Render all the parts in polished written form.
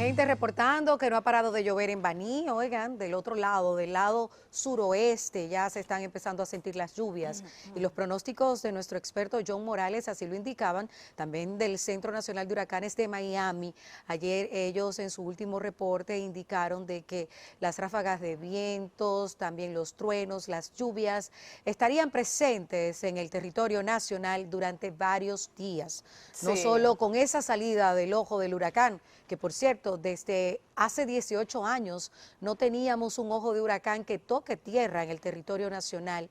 Gente reportando que no ha parado de llover en Baní, oigan, del otro lado, del lado suroeste, ya se están empezando a sentir las lluvias. Y los pronósticos de nuestro experto John Morales así lo indicaban, también del Centro Nacional de Huracanes de Miami. Ayer ellos en su último reporte indicaron de que las ráfagas de vientos, también los truenos, las lluvias, estarían presentes en el territorio nacional durante varios días. Sí. No solo con esa salida del ojo del huracán, que por cierto, desde hace 18 años no teníamos un ojo de huracán que toque tierra en el territorio nacional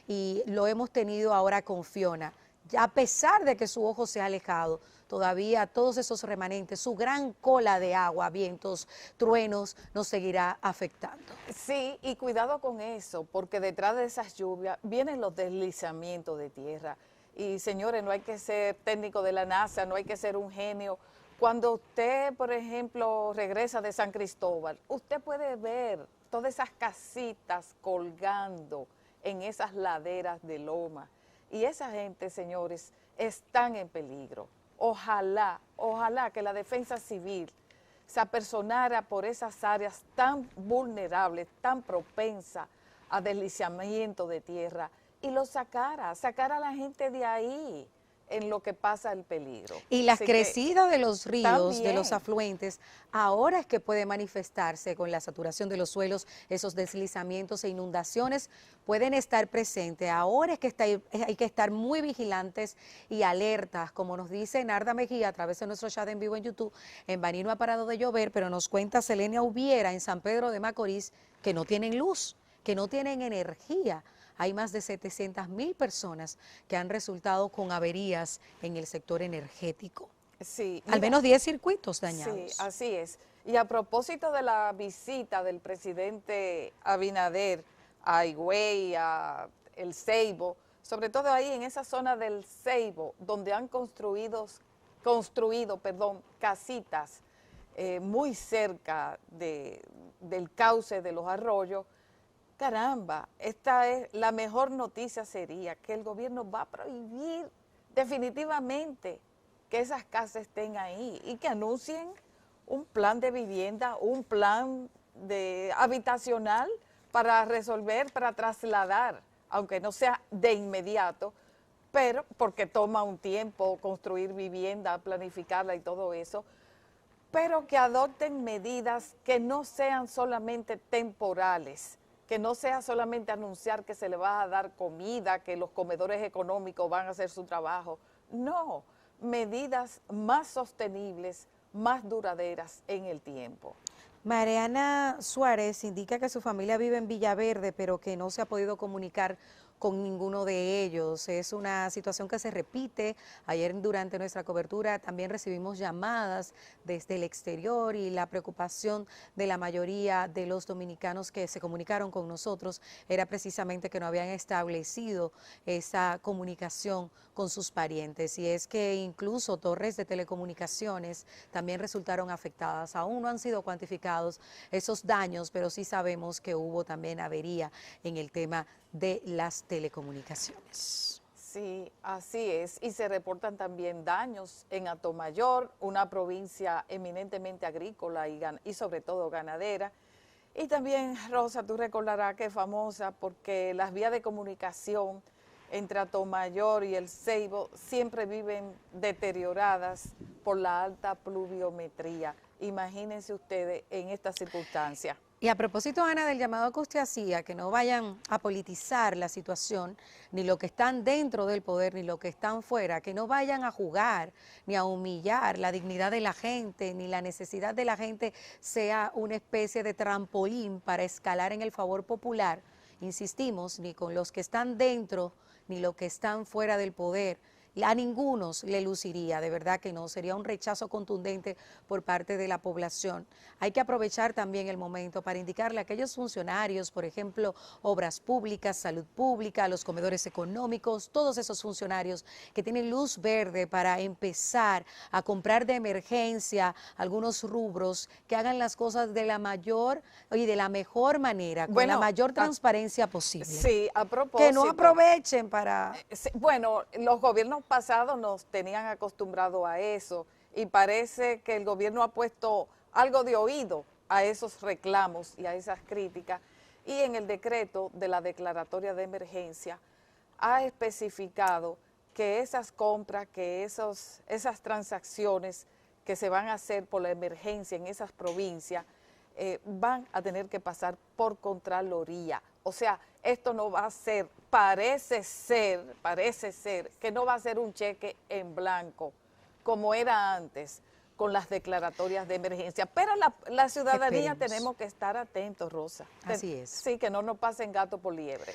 y lo hemos tenido ahora con Fiona. Ya a pesar de que su ojo se ha alejado, todavía todos esos remanentes, su gran cola de agua, vientos, truenos, nos seguirá afectando. Sí, y cuidado con eso, porque detrás de esas lluvias vienen los deslizamientos de tierra. Y señores, no hay que ser técnico de la NASA, no hay que ser un genio. Cuando usted, por ejemplo, regresa de San Cristóbal, usted puede ver todas esas casitas colgando en esas laderas de loma. Y esa gente, señores, están en peligro. Ojalá que la defensa civil se apersonara por esas áreas tan vulnerables, tan propensas a deslizamiento de tierra y lo sacara a la gente de ahí en lo que pasa el peligro. Y la Así crecida de los ríos, también, de los afluentes, ahora es que puede manifestarse con la saturación de los suelos, esos deslizamientos e inundaciones pueden estar presentes. Ahora es que hay que estar muy vigilantes y alertas, como nos dice Narda Mejía a través de nuestro chat en vivo en YouTube. En Baní no ha parado de llover, pero nos cuenta Selenia Ubiera en San Pedro de Macorís que no tienen luz, que no tienen energía. Hay más de 700.000 personas que han resultado con averías en el sector energético. sí, Al menos 10 circuitos dañados. Sí, así es. Y a propósito de la visita del presidente Abinader a Higüey, a El Ceibo, sobre todo ahí en esa zona del Ceibo, donde han construido casitas muy cerca del cauce de los arroyos. Caramba, esta es la mejor noticia sería que el gobierno va a prohibir definitivamente que esas casas estén ahí y que anuncien un plan de vivienda, un plan habitacional para resolver, para trasladar, aunque no sea de inmediato, pero porque toma un tiempo construir vivienda, planificarla y todo eso, pero que adopten medidas que no sean solamente temporales, que no sea solamente anunciar que se le va a dar comida, que los comedores económicos van a hacer su trabajo. No, medidas más sostenibles, más duraderas en el tiempo. Mariana Suárez indica que su familia vive en Villaverde, pero que no se ha podido comunicar con ninguno de ellos. Es una situación que se repite. Ayer durante nuestra cobertura también recibimos llamadas desde el exterior y la preocupación de la mayoría de los dominicanos que se comunicaron con nosotros era precisamente que no habían establecido esa comunicación con sus parientes. Y es que incluso torres de telecomunicaciones también resultaron afectadas. Aún no han sido cuantificados esos daños, pero sí sabemos que hubo también avería en el tema de las telecomunicaciones. Sí, así es. Y se reportan también daños en Atomayor, una provincia eminentemente agrícola y sobre todo ganadera. Y también, Rosa, tú recordarás que es famosa porque las vías de comunicación entre Atomayor y El Ceibo siempre viven deterioradas por la alta pluviometría. Imagínense ustedes en esta circunstancia. Y a propósito, Ana, del llamado que usted hacía, que no vayan a politizar la situación, ni lo que están dentro del poder, ni lo que están fuera, que no vayan a jugar, ni a humillar la dignidad de la gente, ni la necesidad de la gente sea una especie de trampolín para escalar en el favor popular. Insistimos, ni con los que están dentro, ni los que están fuera del poder. A ninguno le luciría, de verdad que no, sería un rechazo contundente por parte de la población. Hay que aprovechar también el momento para indicarle a aquellos funcionarios, por ejemplo, obras públicas, salud pública, los comedores económicos, todos esos funcionarios que tienen luz verde para empezar a comprar de emergencia algunos rubros, que hagan las cosas de la mayor y de la mejor manera, con la mayor transparencia posible. Sí, a propósito. Que no aprovechen para... Bueno, los gobiernos pasados nos tenían acostumbrados a eso y parece que el gobierno ha puesto algo de oído a esos reclamos y a esas críticas, y en el decreto de la declaratoria de emergencia ha especificado que esas compras, que esas transacciones que se van a hacer por la emergencia en esas provincias van a tener que pasar por Contraloría. O sea, esto no va a ser, parece ser que no va a ser un cheque en blanco como era antes con las declaratorias de emergencia. Pero la ciudadanía tenemos que estar atentos, Rosa. Así es. Sí, que no nos pasen gato por liebre.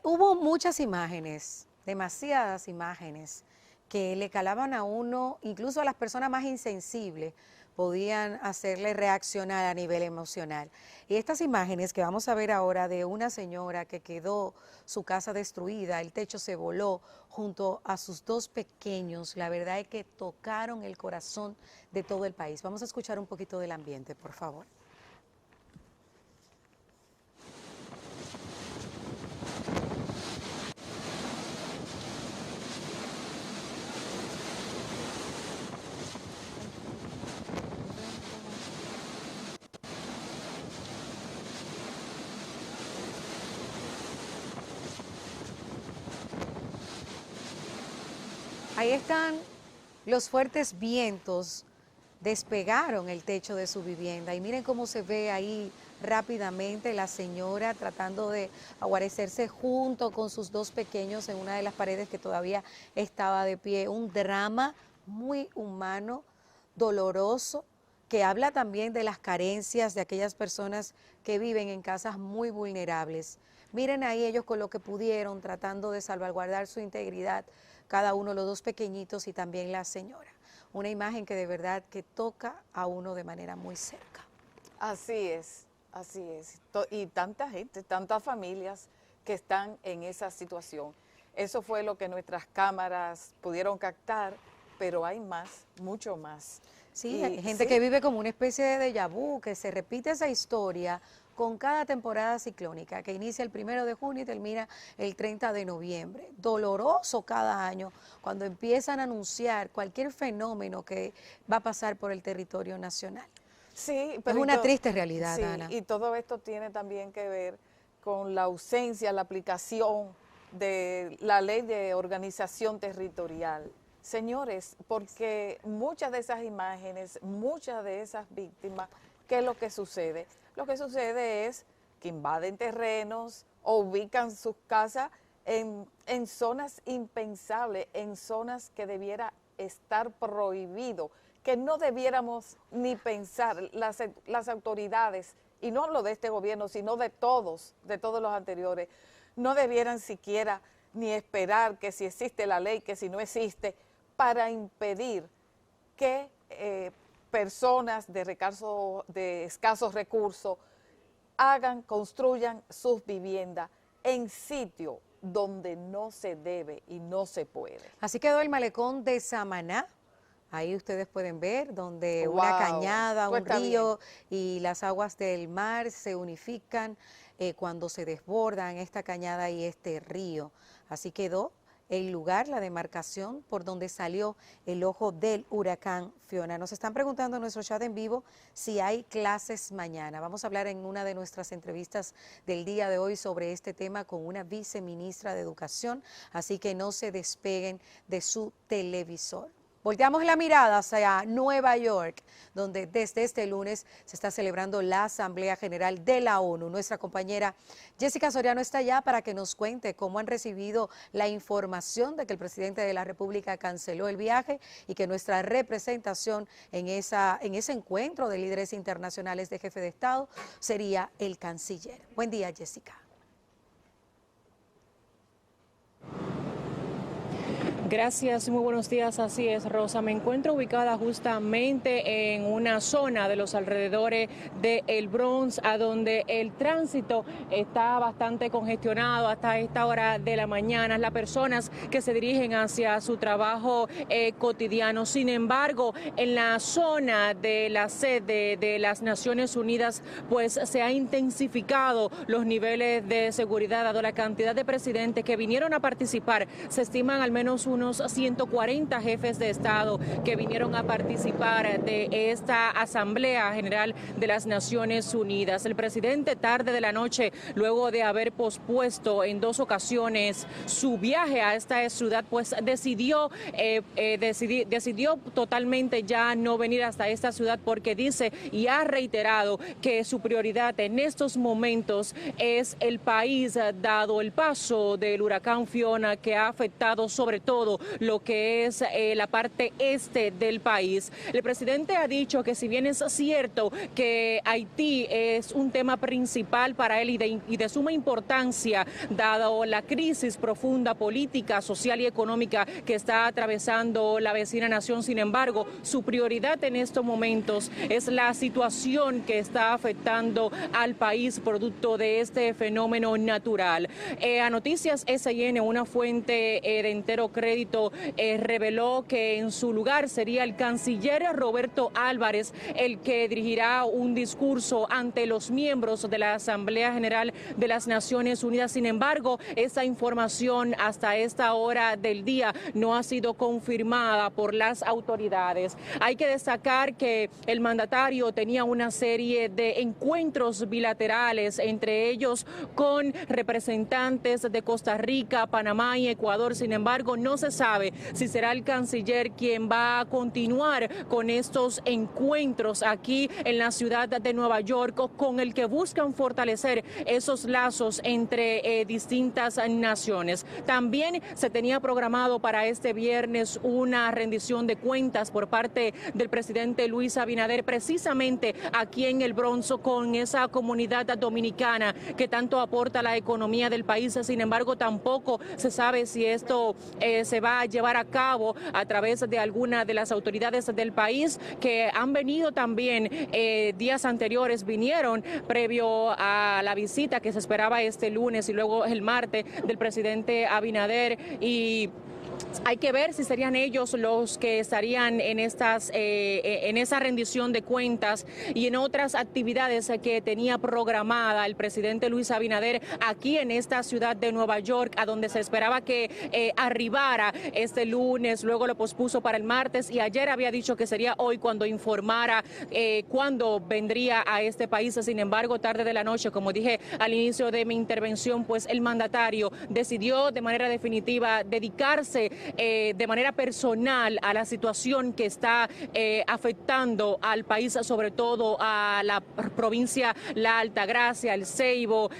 Hubo muchas imágenes, demasiadas imágenes, que le calaban a uno, incluso a las personas más insensibles, podían hacerle reaccionar a nivel emocional. Y estas imágenes que vamos a ver ahora de una señora que quedó su casa destruida, el techo se voló junto a sus dos pequeños, la verdad es que tocaron el corazón de todo el país. Vamos a escuchar un poquito del ambiente, por favor. Ahí están los fuertes vientos, despegaron el techo de su vivienda y miren cómo se ve ahí rápidamente la señora tratando de aguarecerse junto con sus dos pequeños en una de las paredes que todavía estaba de pie. Un drama muy humano, doloroso, que habla también de las carencias de aquellas personas que viven en casas muy vulnerables. Miren ahí ellos con lo que pudieron, tratando de salvaguardar su integridad, cada uno, los dos pequeñitos y también la señora. Una imagen que de verdad que toca a uno de manera muy cerca. Así es, así es. Y tanta gente, tantas familias que están en esa situación. Eso fue lo que nuestras cámaras pudieron captar, pero hay más, mucho más. Sí, hay gente que vive como una especie de déjà vu, que se repite esa historia con cada temporada ciclónica, que inicia el 1 de junio y termina el 30 de noviembre. Doloroso cada año cuando empiezan a anunciar cualquier fenómeno que va a pasar por el territorio nacional. Sí, pero es una triste realidad, sí, Ana. Y todo esto tiene también que ver con la ausencia, la aplicación de la ley de organización territorial. Señores, porque muchas de esas imágenes, muchas de esas víctimas, ¿qué es lo que sucede? Lo que sucede es que invaden terrenos o ubican sus casas en zonas impensables, en zonas que debiera estar prohibido, que no debiéramos ni pensar las autoridades, y no hablo de este gobierno, sino de todos los anteriores, no debieran siquiera ni esperar que si existe la ley, que si no existe, para impedir que personas de escasos recursos construyan sus viviendas en sitios donde no se debe y no se puede. Así quedó el malecón de Samaná. Ahí ustedes pueden ver donde una cañada, un río y las aguas del mar se unifican cuando se desbordan esta cañada y este río. Así quedó el lugar, la demarcación por donde salió el ojo del huracán Fiona. Nos están preguntando en nuestro chat en vivo si hay clases mañana. Vamos a hablar en una de nuestras entrevistas del día de hoy sobre este tema con una viceministra de Educación, así que no se despeguen de su televisor. Volteamos la mirada hacia Nueva York, donde desde este lunes se está celebrando la Asamblea General de la ONU. Nuestra compañera Jessica Soriano está allá para que nos cuente cómo han recibido la información de que el presidente de la República canceló el viaje y que nuestra representación en ese encuentro de líderes internacionales de jefe de Estado sería el canciller. Buen día, Jessica. Gracias, muy buenos días. Así es, Rosa. Me encuentro ubicada justamente en una zona de los alrededores de El Bronx, a donde el tránsito está bastante congestionado hasta esta hora de la mañana. Las personas que se dirigen hacia su trabajo cotidiano. Sin embargo, en la zona de la sede de las Naciones Unidas, pues se ha intensificado los niveles de seguridad, dado la cantidad de presidentes que vinieron a participar. Se estiman al menos unos 140 jefes de Estado que vinieron a participar de esta Asamblea General de las Naciones Unidas. El presidente tarde de la noche, luego de haber pospuesto en 2 ocasiones su viaje a esta ciudad, pues decidió totalmente ya no venir hasta esta ciudad, porque dice y ha reiterado que su prioridad en estos momentos es el país, dado el paso del huracán Fiona, que ha afectado sobre todo lo que es la parte este del país. El presidente ha dicho que si bien es cierto que Haití es un tema principal para él y de suma importancia, dado la crisis profunda política, social y económica que está atravesando la vecina nación, sin embargo, su prioridad en estos momentos es la situación que está afectando al país producto de este fenómeno natural. A Noticias SN, una fuente de entero crédito reveló que en su lugar sería el canciller Roberto Álvarez el que dirigirá un discurso ante los miembros de la Asamblea General de las Naciones Unidas. Sin embargo, esta información hasta esta hora del día no ha sido confirmada por las autoridades. Hay que destacar que el mandatario tenía una serie de encuentros bilaterales, entre ellos con representantes de Costa Rica, Panamá y Ecuador. Sin embargo, no se sabe si será el canciller quien va a continuar con estos encuentros aquí en la ciudad de Nueva York, con el que buscan fortalecer esos lazos entre distintas naciones. También se tenía programado para este viernes una rendición de cuentas por parte del presidente Luis Abinader, precisamente aquí en el Bronx, con esa comunidad dominicana que tanto aporta a la economía del país. Sin embargo, tampoco se sabe si esto se va a llevar a cabo a través de alguna de las autoridades del país que han venido también días anteriores, vinieron previo a la visita que se esperaba este lunes y luego el martes del presidente Abinader, y hay que ver si serían ellos los que estarían en esa rendición de cuentas y en otras actividades que tenía programada el presidente Luis Abinader aquí en esta ciudad de Nueva York, a donde se esperaba que arribara este lunes, luego lo pospuso para el martes y ayer había dicho que sería hoy cuando informara cuándo vendría a este país. Sin embargo, tarde de la noche, como dije al inicio de mi intervención, pues el mandatario decidió de manera definitiva dedicarse de manera personal a la situación que está afectando al país, sobre todo a la provincia La Altagracia, El Ceibo,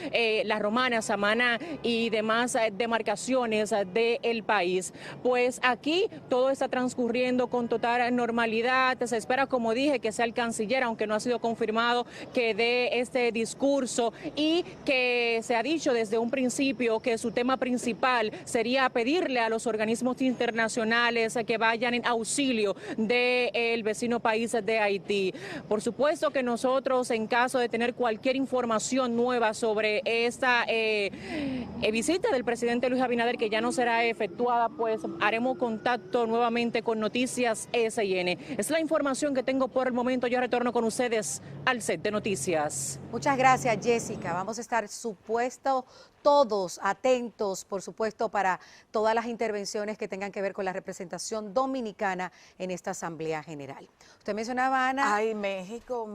La Romana, Samaná y demás demarcaciones del país. Pues aquí todo está transcurriendo con total normalidad. Se espera, como dije, que sea el canciller, aunque no ha sido confirmado, que dé este discurso, y que se ha dicho desde un principio que su tema principal sería pedirle a los organismos internacionales que vayan en auxilio del vecino país de Haití. Por supuesto que nosotros, en caso de tener cualquier información nueva sobre esta visita del presidente Luis Abinader, que ya no será efectuada, pues haremos contacto nuevamente con Noticias SN. Es la información que tengo por el momento. Yo retorno con ustedes al set de noticias. Muchas gracias, Jessica. Vamos a estar todos atentos, por supuesto, para todas las intervenciones que tengan que ver con la representación dominicana en esta Asamblea General. Usted mencionaba, Ana. Ay, México,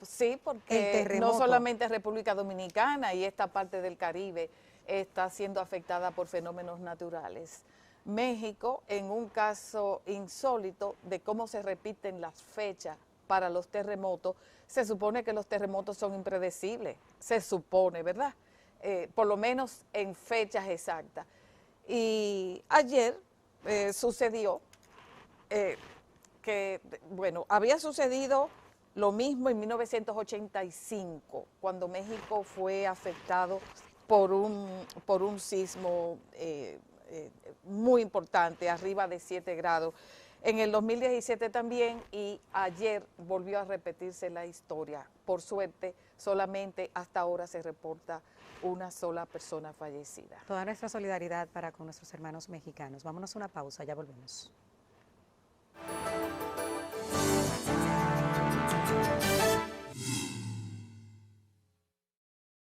sí, porque no solamente República Dominicana y esta parte del Caribe está siendo afectada por fenómenos naturales. México, en un caso insólito de cómo se repiten las fechas para los terremotos, se supone que los terremotos son impredecibles, se supone, ¿verdad? Por lo menos en fechas exactas. Y ayer sucedió que, bueno, había sucedido lo mismo en 1985, cuando México fue afectado por un sismo muy importante, arriba de 7 grados. En el 2017 también, y ayer volvió a repetirse la historia. Por suerte, solamente hasta ahora se reporta una sola persona fallecida. Toda nuestra solidaridad para con nuestros hermanos mexicanos. Vámonos a una pausa, ya volvemos.